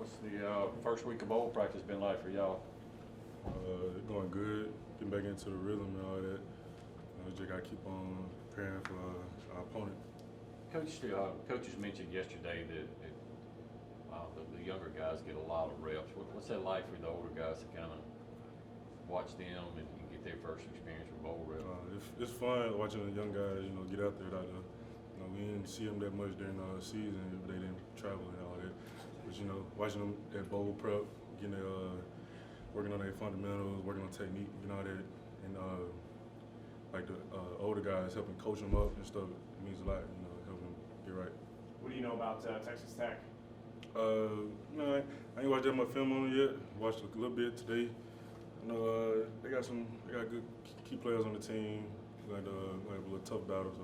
What's the first week of bowl practice been like for y'all? Going good, getting back into the rhythm and all that. Just got to keep on preparing for our opponent. Coaches mentioned yesterday that the younger guys get a lot of reps. What's that like for the older guys to kind of watch them and get their first experience with bowl reps? It's fun watching the young guys, get out there. We didn't see them that much during the season if they didn't travel and all that. But watching them at bowl prep, getting working on their fundamentals, working on technique, all that, and like the older guys helping coach them up and stuff means a lot. Helping them get right. What do you know about Texas Tech? No, I ain't watched that much film on it yet. Watched a little bit today. They got good key players on the team. We're gonna have a little tough battle, so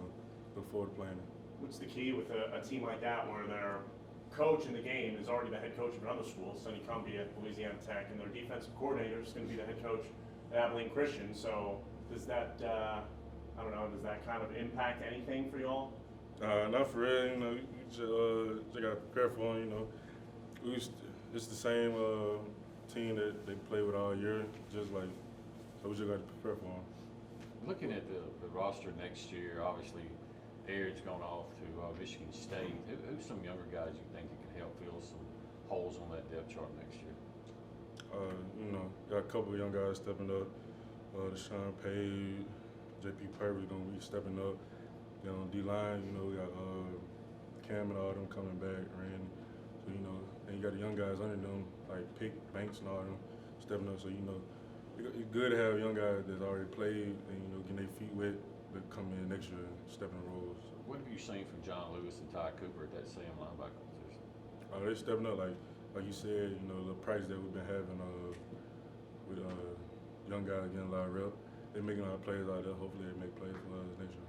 look forward to playing it. What's the key with a team like that where their coach in the game is already the head coach of another school, Sonny Cumbie at Louisiana Tech, and their defensive coordinator is going to be the head coach at Abilene Christian. So does that, I don't know, does that kind of impact anything for y'all? Not for real. You just got to prepare for them. It's the same team that they play with all year, so we just got to prepare for them. Looking at the roster next year, obviously Aaron's gone off to Michigan State. Who's some younger guys you think that can help fill some holes on that depth chart next year? Got a couple of young guys stepping up. Deshaun Page, J.P. Purvis gonna be stepping up. D-line, we got Cam and all them coming back, Randy. So, and you got the young guys under them, like Pick, Banks and all them stepping up. So, it's good to have young guys that's already played and, getting their feet wet, but come in next year and step in the roles. So. What have you seen from John Lewis and Ty Cooper at that same linebacker position? They stepping up, like you said, the practice that we've been having with young guys getting a lot of rep. They're making a lot of plays out there. Hopefully they make plays for us next year.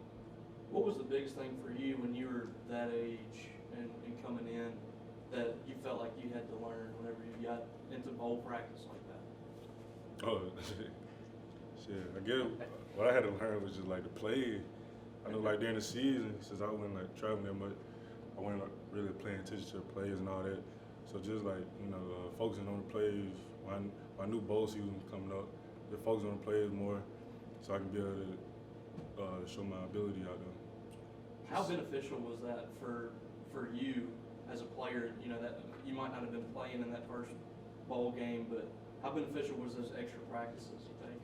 What was the biggest thing for you when you were that age and coming in that you felt like you had to learn whenever you got into bowl practice like that? Oh, shit. I guess what I had to learn was just like the play. I know like during the season, since I wasn't like traveling that much, I wasn't really paying attention to the plays and all that. So just like, focusing on the plays. When I knew bowl season was coming up, just focusing on the plays more so I can be able to show my ability out there. How beneficial was that for you as a player, that you might not have been playing in that first bowl game, but how beneficial was those extra practices, you think?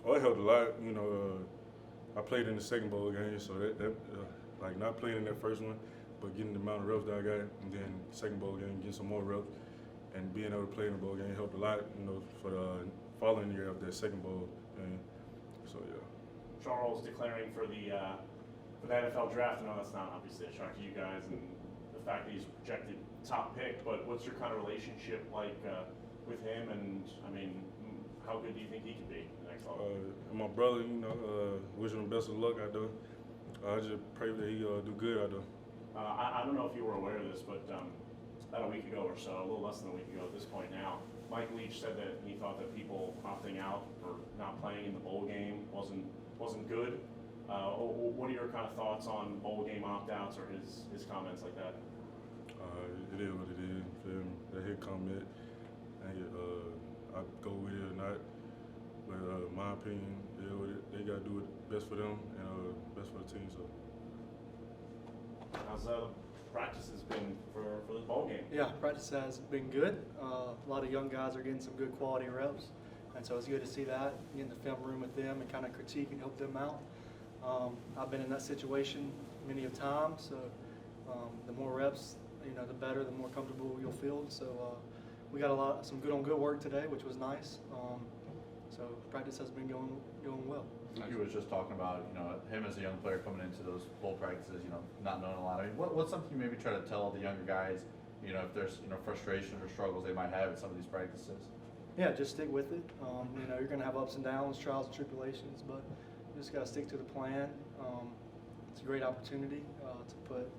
Oh, it helped a lot. I played in the second bowl game, so that like not playing in that first one, but getting the amount of reps that I got, and then second bowl game, getting some more reps, and being able to play in the bowl game helped a lot, for the following year of that second bowl game. So, yeah. Charles declaring for the NFL draft. I know that's not obviously a shock to you guys and the fact that he's projected top pick, but what's your kind of relationship like with him, and how good do you think he can be the next level? And my brother, wishing him best of luck out there. I just pray that he do good out there. I don't know if you were aware of this, but about a week ago or so, a little less than a week ago at this point now, Mike Leach said that he thought that people opting out or not playing in the bowl game wasn't good. What are your kind of thoughts on bowl game opt-outs or his comments like that? It is what it is. That hit comment, and I go with it or not. But my opinion, they got to do it best for them and best for the team. So. How's practice has been for the bowl game? Yeah, practice has been good. A lot of young guys are getting some good quality reps, and so it's good to see that, get in the film room with them and kind of critique and help them out. I've been in that situation many a time, so the more reps, the better, the more comfortable you'll feel. So we got some good on good work today, which was nice. So practice has been going well. You was just talking about, him as a young player coming into those bowl practices, not knowing a lot. What's something you maybe try to tell the younger guys, if there's, frustration or struggles they might have at some of these practices? Yeah, just stick with it. You're going to have ups and downs, trials and tribulations, but you just got to stick to the plan. It's a great opportunity to put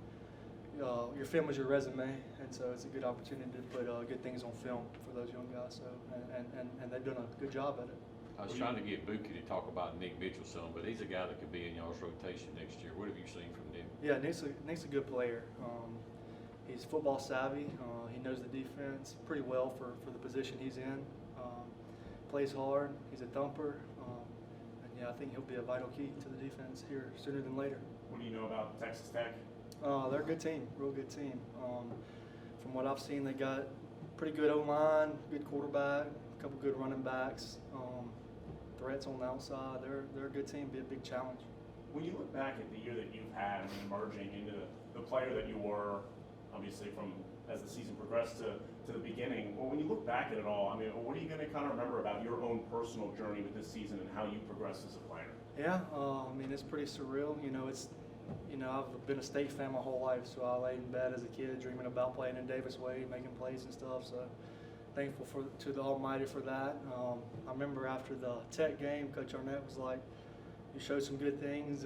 your film is your resume, and so it's a good opportunity to put good things on film for those young guys. So and they've done a good job at it. I was trying to get Buki to talk about Nick Mitchell some, but he's a guy that could be in y'all's rotation next year. What have you seen from Nick? Yeah, Nick's a good player. He's football savvy. He knows the defense pretty well for the position he's in. Plays hard. He's a thumper. And yeah, I think he'll be a vital key to the defense here sooner than later. What do you know about Texas Tech? They're a good team, real good team. From what I've seen, they got pretty good O-line, good quarterback, a couple good running backs, threats on the outside. They're a good team, be a big challenge. When you look back at the year that you've had, I mean, emerging into the player that you were, obviously from as the season progressed to the beginning, well, when you look back at it all, I mean, what are you going to kind of remember about your own personal journey with this season and how you progressed as a player? Yeah, I mean, it's pretty surreal. I've been a State fan my whole life, so I laid in bed as a kid dreaming about playing in Davis Wade, making plays and stuff. So thankful to the Almighty for that. I remember after the Tech game, Coach Arnett was like, "You showed some good things.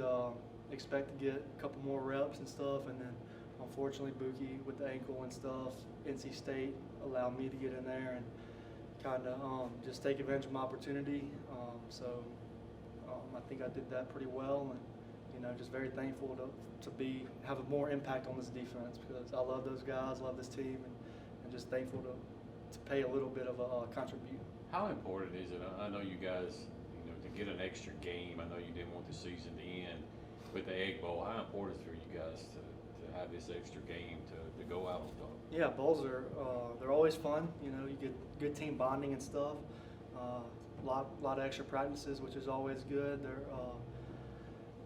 Expect to get a couple more reps and stuff." And then, unfortunately, Buki with the ankle and stuff, NC State allowed me to get in there and kind of just take advantage of my opportunity. I think I did that pretty well, and just very thankful to have a more impact on this defense because I love those guys, love this team, and just thankful to pay a little bit of a contribute. How important is it? I know you guys, to get an extra game. I know you didn't want the season to end with the Egg Bowl. How important is it for you guys to have this extra game to go out on top? Yeah, bowls they're always fun. You get good team bonding and stuff. Lot of extra practices, which is always good.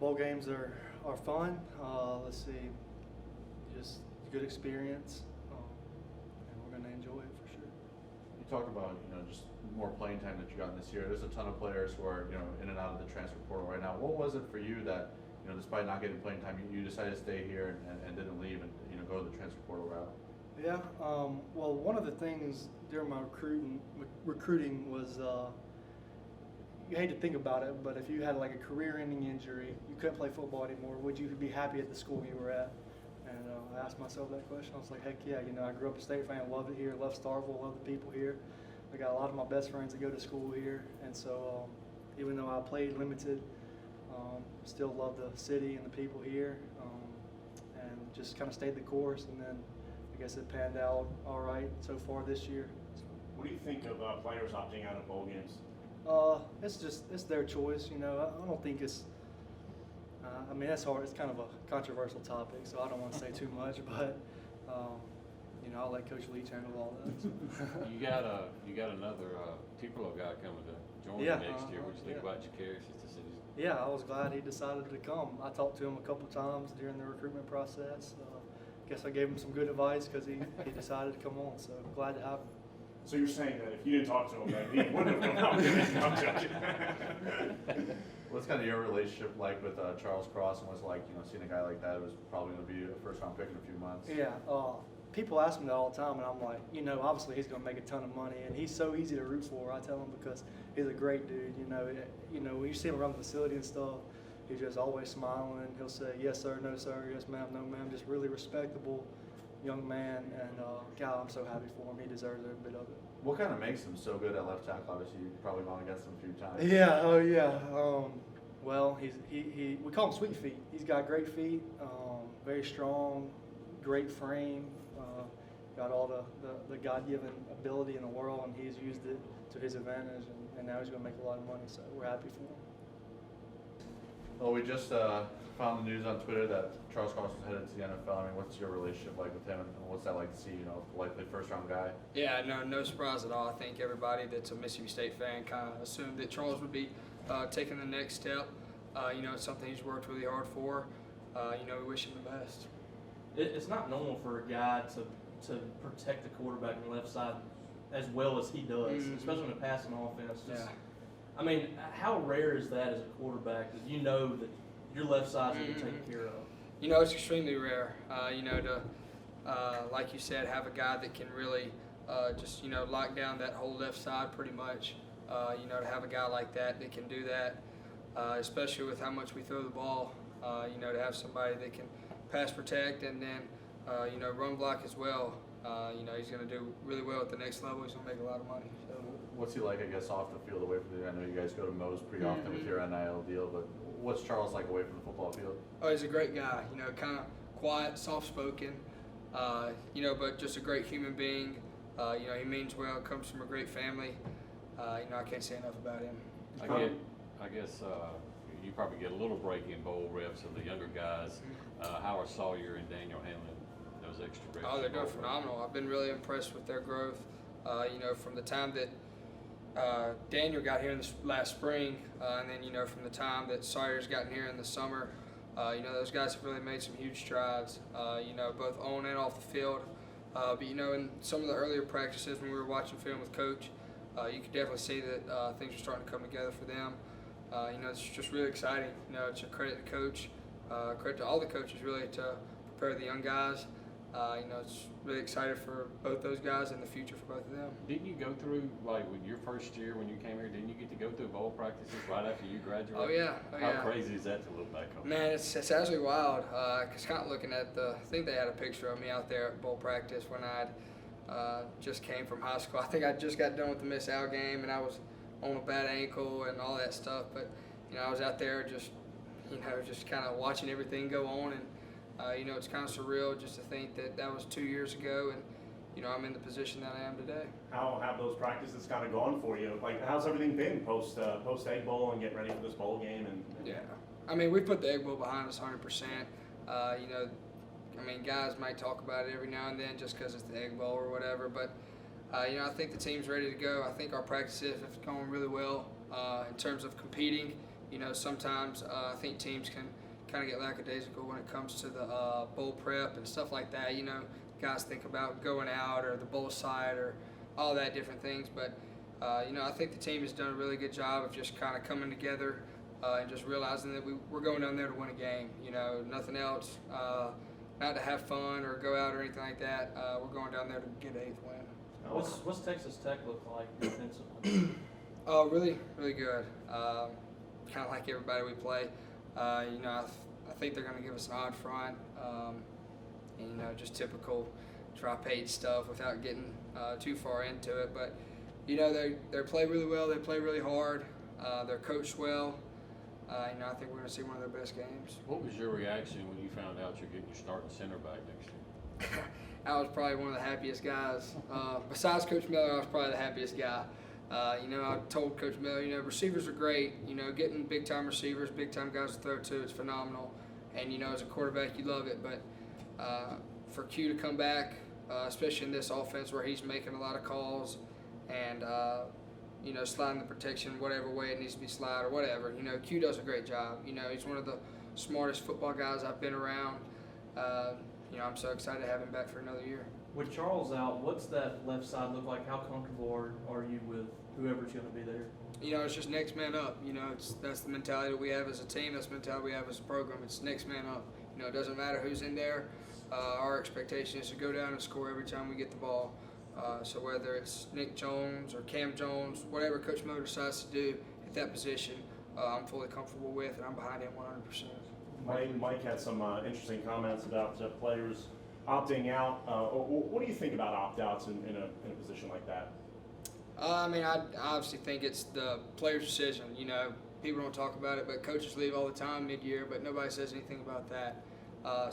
Bowl games are fun. Let's see, just good experience, and we're going to enjoy it for sure. You talked about, just more playing time that you got this year. There's a ton of players who are, in and out of the transfer portal right now. What was it for you that, despite not getting playing time, you decided to stay here and didn't leave and, go to the transfer portal route? Yeah, well, one of the things during my recruiting was, you hate to think about it, but if you had like a career-ending injury, you couldn't play football anymore, would you be happy at the school you were at? And I asked myself that question. I was like, heck yeah, I grew up a State fan, loved it here, loved Starkville, loved the people here. I got a lot of my best friends that go to school here, and so even though I played limited, still love the city and the people here, and just kind of stayed the course, and then I guess it panned out all right so far this year. What do you think of players opting out of bowl games? It's their choice, I don't think it's, that's hard. It's kind of a controversial topic, so I don't want to say too much, but, I'll let Coach Leach handle all that. You got another Tupelo guy coming to join you next year. What do you think about Jacarius as the season? Yeah, I was glad he decided to come. I talked to him a couple times during the recruitment process. Guess I gave him some good advice because he decided to come on, so glad to have him. So you're saying that if you didn't talk to him, that he wouldn't have come out? I'm joking. What's kind of your relationship like with Charles Cross, and what's it like, seeing a guy like that who's probably going to be a first-round pick in a few months? Yeah, people ask me that all the time, and I'm like, obviously he's going to make a ton of money, and he's so easy to root for. I tell him because he's a great dude. When you see him around the facility and stuff, he's just always smiling. He'll say, yes, sir, no, sir, yes, ma'am, no, ma'am. Just really respectable young man, and God, I'm so happy for him. He deserves every bit of it. What kind of makes him so good at left tackle? Obviously, you've probably gone against him a few times. Yeah, oh yeah. Well, we call him Sweet Feet. He's got great feet, very strong, great frame, got all the God-given ability in the world, and he's used it to his advantage, and now he's going to make a lot of money, so we're happy for him. Well, we just found the news on Twitter that Charles Cross was headed to the NFL. I mean, what's your relationship like with him, and what's that like to see, likely first-round guy? Yeah, no surprise at all. I think everybody that's a Mississippi State fan kind of assumed that Charles would be taking the next step. It's something he's worked really hard for. We wish him the best. It's not normal for a guy to protect the quarterback on the left side as well as he does, especially in a passing offense. Yeah. How rare is that as a quarterback that you know that your left side's going to be taken care of? It's extremely rare. Like you said, have a guy that can really just lock down that whole left side pretty much. To have a guy like that can do that, especially with how much we throw the ball. To have somebody that can pass protect and then run block as well. He's going to do really well at the next level. He's going to make a lot of money. So. What's he like, I guess, off the field, away from the? I know you guys go to Moe's pretty often with your NIL deal, but what's Charles like away from the football field? Oh, he's a great guy. Kind of quiet, soft-spoken. You know, but just a great human being. You know, he means well, comes from a great family. You know, I can't say enough about him. I guess you probably get a little break in bowl reps of the younger guys. How are Sawyer and Daniel handling those extra reps? Oh, they're in bowl doing reps? phenomenal. I've been really impressed with their growth. You know, from the time that Daniel got here in this last spring, and then, you know, from the time that Sawyer's gotten here in the summer, you know, those guys have really made some huge strides, you know, both on and off the field. But, you know, in some of the earlier practices when we were watching film with Coach, you could definitely see that things are starting to come together for them. You know, it's just really exciting. You know, it's a credit to Coach, credit to all the coaches, really, to prepare the young guys. You know, it's really excited for both those guys and the future for both of them. Didn't you go through, like, with your first year when you came here, didn't you get to go through bowl practices right after you graduated? Oh, yeah. Oh, How yeah. crazy is that to look back on? Man, it's absolutely wild. Cause kind of looking at I think they had a picture of me out there at bowl practice when I just came from high school. I think I just got done with the Miss Al game, and I was on a bad ankle and all that stuff. But you know, I was out there just, you know, just kind of watching everything go on, and you know, it's kind of surreal just to think that that was 2 years ago, and you know, I'm in the position that I am today. How have those practices kind of gone for you? Like, how's everything been post Egg Bowl and getting ready for this bowl game? And Yeah, I mean, we put the Egg Bowl behind us 100%. You know, I mean, guys might talk about it every now and then just because it's the Egg Bowl or whatever, but you know, I think the team's ready to go. I think our practices have gone really well in terms of competing. You know, sometimes I think teams can kind of get lackadaisical when it comes to the bowl prep and stuff like that. You know, guys think about going out or the bowl side or all that different things, but you know, I think the team has done a really good job of just kind of coming together and just realizing that we're going down there to win a game. You know, nothing else. Not to have fun or go out or anything like that. We're going down there to get an 8th win. What's Texas Tech look like defensively? Oh, really, really good. Kind of like everybody we play. You know, I think they're going to give us an odd front. And, you know, just typical tri-page stuff without getting too far into it. But, you know, they play really well. They play really hard. They're coached well. You know, I think we're going to see one of their best games. What was your reaction when you found out you're getting your starting center back next year? I was probably one of the happiest guys. Besides Coach Miller, I was probably the happiest guy. You know, I told Coach Miller, you know, receivers are great. You know, getting big-time receivers, big-time guys to throw to, it's phenomenal. And, you know, as a quarterback, you love it. But for Q to come back, especially in this offense where he's making a lot of calls and, you know, sliding the protection whatever way it needs to be slide or whatever. You know, Q does a great job. You know, he's one of the smartest football guys I've been around. You know, I'm so excited to have him back for another year. With Charles out, what's that left side look like? How comfortable are you with whoever's going to be there? You know, it's just next man up. You know, that's the mentality that we have as a team. That's the mentality we have as a program. It's next man up. You know, it doesn't matter who's in there. Our expectation is to go down and score every time we get the ball. So whether it's Nick Jones or Cam Jones, whatever Coach Miller decides to do at that position, I'm fully comfortable with, and I'm behind him 100%. Mike had some interesting comments about players opting out. What do you think about opt-outs in a position like that? I mean, I obviously think it's the player's decision. You know, people don't talk about it, but coaches leave all the time mid-year, but nobody says anything about that.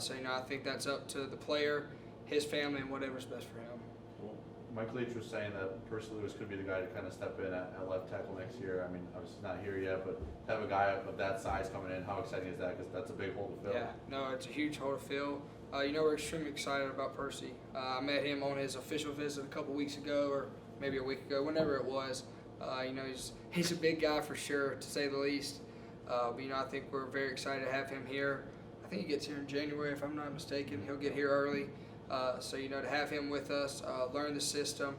So, you know, I think that's up to the player, his family, and whatever's best for him. Well, Mike Leach was saying that Percy Lewis could be the guy to kind of step in at left tackle next year. I mean, obviously he's not here yet, but to have a guy of that size coming in, how exciting is that? Because that's a big hole to fill. Yeah, no, it's a huge hole to fill. You know, we're extremely excited about Percy. I met him on his official visit a couple weeks ago, or maybe a week ago, whenever it was. You know, he's a big guy for sure, to say the least. But, you know, I think we're very excited to have him here. I think he gets here in January, if I'm not mistaken. He'll get here early. So, you know, to have him with us, learn the system,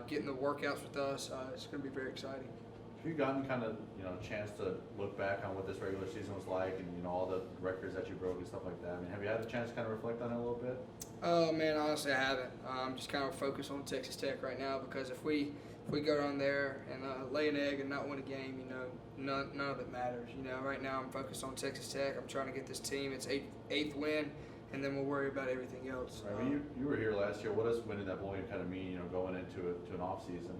getting the workouts with us, it's going to be very exciting. Have you gotten kind of, you know, a chance to look back on what this regular season was like and, you know, all the records that you broke and stuff like that? I mean, have you had a chance to kind of reflect on it a little bit? Oh, man, honestly, I haven't. I'm just kind of focused on Texas Tech right now because if we go down there and lay an egg and not win a game, you know, none of it matters. You know, right now I'm focused on Texas Tech. I'm trying to get this team its eighth win, and then we'll worry about everything else. Right. I mean, you were here last year. What does winning that bowl game kind of mean, you know, going into an off season?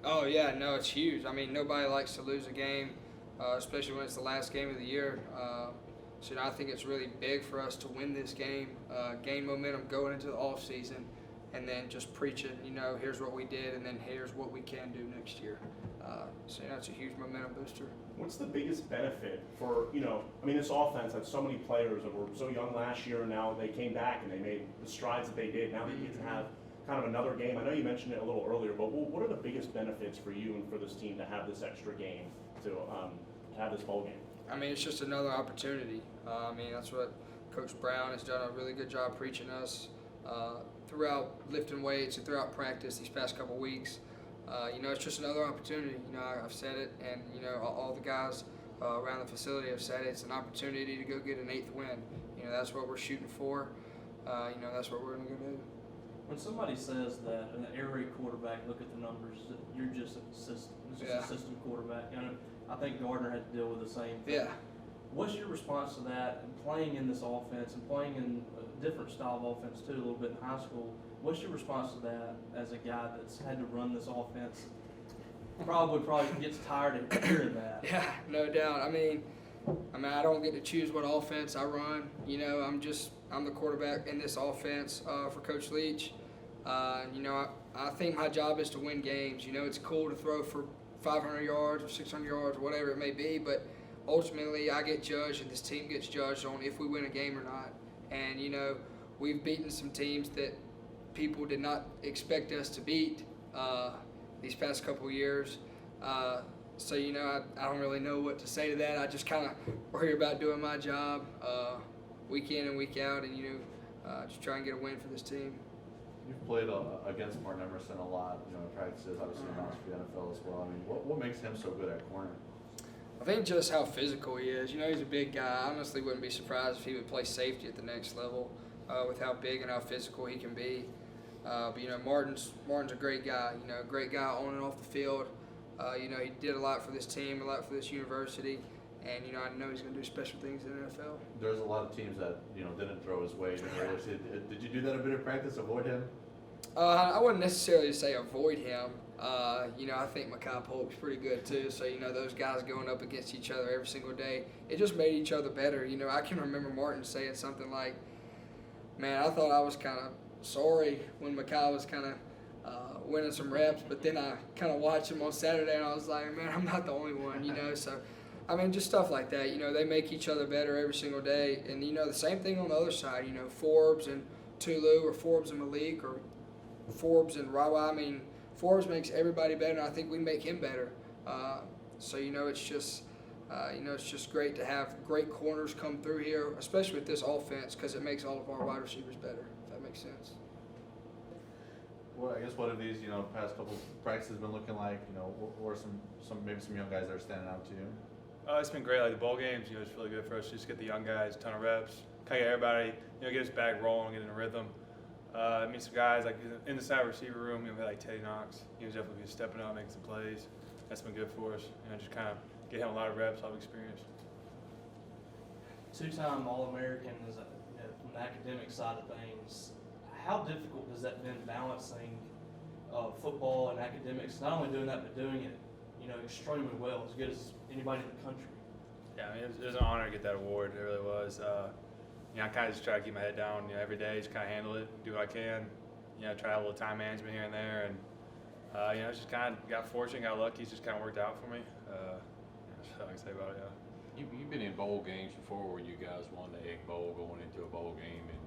Oh, yeah, no, it's huge. I mean, nobody likes to lose a game, especially when it's the last game of the year. So I think it's really big for us to win this game, gain momentum going into the off season, and then just preach it. Here's what we did, and then here's what we can do next year. So it's a huge momentum booster. What's the biggest benefit for, this offense had so many players that were so young last year, and now they came back and they made the strides that they did. Now that you get to have kind of another game. I know you mentioned it a little earlier, but what are the biggest benefits for you and for this team to have this extra game, to have this bowl game? It's just another opportunity. That's what Coach Brown has done a really good job preaching us throughout lifting weights and throughout practice these past couple weeks. It's just another opportunity. I've said it, and all the guys around the facility have said it. It's an opportunity to go get an 8th win. That's what we're shooting for. That's what we're going to go do. When somebody says that an air raid quarterback, look at the numbers, that you're just an assistant. It's just a system quarterback. I think Gardner had to deal with the same thing. Yeah. What's your response to that, and playing in this offense and playing in a different style of offense too, a little bit in high school? What's your response to that as a guy that's had to run this offense? Probably gets tired of hearing that. Yeah, no doubt. I don't get to choose what offense I run. I'm the quarterback in this offense for Coach Leach. I think my job is to win games. It's cool to throw for 500 yards or 600 yards or whatever it may be, but ultimately I get judged and this team gets judged on if we win a game or not. And, we've beaten some teams that people did not expect us to beat these past couple years. So, I don't really know what to say to that. I just kind of worry about doing my job week in and week out, and, just try and get a win for this team. You've played against Martin Emerson a lot, in practices, obviously announced for the NFL as well. What makes him so good at corner? I think just how physical he is. He's a big guy. I honestly wouldn't be surprised if he would play safety at the next level with how big and how physical he can be. But Martin's a great guy. Great guy on and off the field. He did a lot for this team, a lot for this university, and I know he's going to do special things in the NFL. There's a lot of teams that didn't throw his way. Did you do that a bit of practice? Avoid him? I wouldn't necessarily say avoid him. I think Makai Polk's pretty good too. So those guys going up against each other every single day, it just made each other better. I can remember Martin saying something like, "Man, I thought I was kind of sorry when Makai was kind of winning some reps, but then I kind of watched him on Saturday and I was like, man, I'm not the only one." So just stuff like that. They make each other better every single day. And the same thing on the other side. Forbes and Tulu, or Forbes and Malik, or Forbes and Rawa. Forbes makes everybody better, and I think we make him better. So it's just great to have great corners come through here, especially with this offense, because it makes all of our wide receivers better, if that makes sense. Well, I guess what have these, past couple practices been looking like? What are some young guys that are standing out to you? It's been great. Like the bowl games, it's really good for us. Just get the young guys, a ton of reps, kind of get everybody, get us back rolling, get in a rhythm. Some guys like in the side receiver room, we had like Teddy Knox. He was definitely stepping up, making some plays. That's been good for us. Just kind of get him a lot of reps, a lot of experience. Two-time All-American is from the academic side of things. How difficult has that been balancing football and academics? Not only doing that, but doing it, extremely well, as good as anybody in the country. Yeah, it was an honor to get that award. It really was. I kind of just try to keep my head down, every day, just kind of handle it, do what I can. Try to have a little time management here and there, and just kind of got fortunate, got lucky. It's just kind of worked out for me. That's all I can say about it. Yeah. You've been in bowl games before where you guys won the Egg Bowl going into a bowl game, and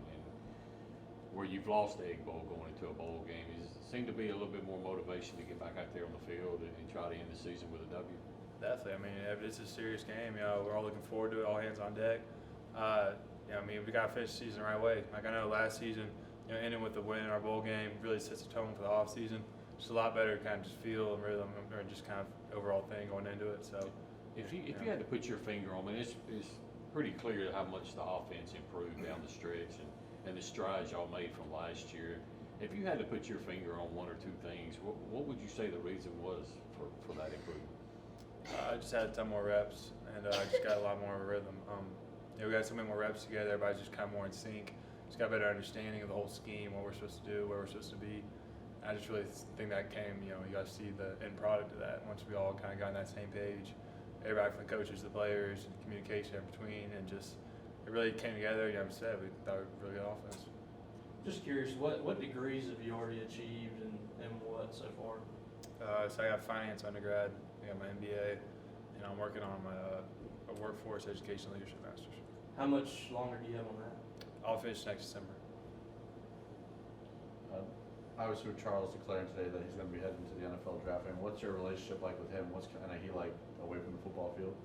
where you've lost the Egg Bowl going into a bowl game. It seemed to be a little bit more motivation to get back out there on the field and try to end the season with a W. Definitely. It's a serious game. We're all looking forward to it. All hands on deck. We got to finish the season the right way. Like I know last season, ending with the win in our bowl game really sets the tone for the off season. Just a lot better kind of just feel and rhythm, or just kind of overall thing going into it. So, if you had to put your finger on it, it's pretty clear how much the offense improved down the stretch and the strides y'all made from last year. If you had to put your finger on one or two things, what would you say the reason was for that improvement? I just had a ton more reps, and I just got a lot more of a rhythm. We got so many more reps together. Everybody's just kind of more in sync. Just got a better understanding of the whole scheme, what we're supposed to do, where we're supposed to be. I just really think that came, you guys see the end product of that. Once we all kind of got on that same page, everybody from the coaches, the players, and communication in between, and just it really came together. You know, like I said, we thought we were really good offense. Just curious, what degrees have you already achieved and what so far? So I got finance undergrad, I got my MBA, and I'm working on my workforce education leadership master's. How much longer do you have on that? I'll finish next December. Obviously, with Charles declaring today that he's going to be heading to the NFL draft, and what's your relationship like with him? What's kind of he like away from the football field?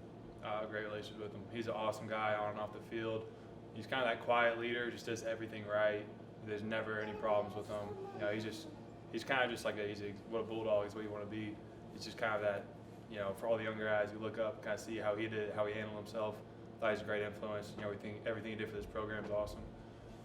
Great relationship with him. He's an awesome guy on and off the field. He's kind of that quiet leader, just does everything right. There's never any problems with him. You know, he's kind of just like what a bulldog is, what you want to be. He's just kind of that, you know, for all the younger guys who look up, kind of see how he did it, how he handled himself. Thought he's a great influence. You know, everything he did for this program is awesome.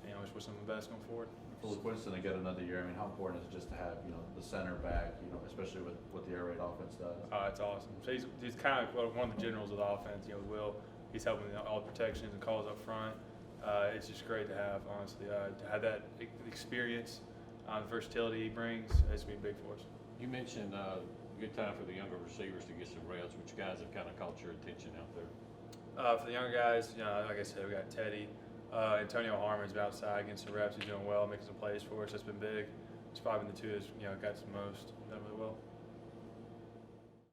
You know, just wish him the best going forward. For Winston to get another year, I mean, how important is it just to have, you know, the center back, you know, especially with what the air raid offense does? It's awesome. So he's kind of one of the generals of the offense. You know, Will. He's helping with all the protections and calls up front. It's just great to have, honestly, to have that experience, the versatility he brings. It's gonna be big for us. You mentioned good time for the younger receivers to get some reps. Which guys have kind of caught your attention out there? For the younger guys, you know, like I said, we got Teddy. Antonio Harmon's been outside getting some reps. He's doing well, making some plays for us. That's been big. It's probably been the two that's, you know, got some most, done really well.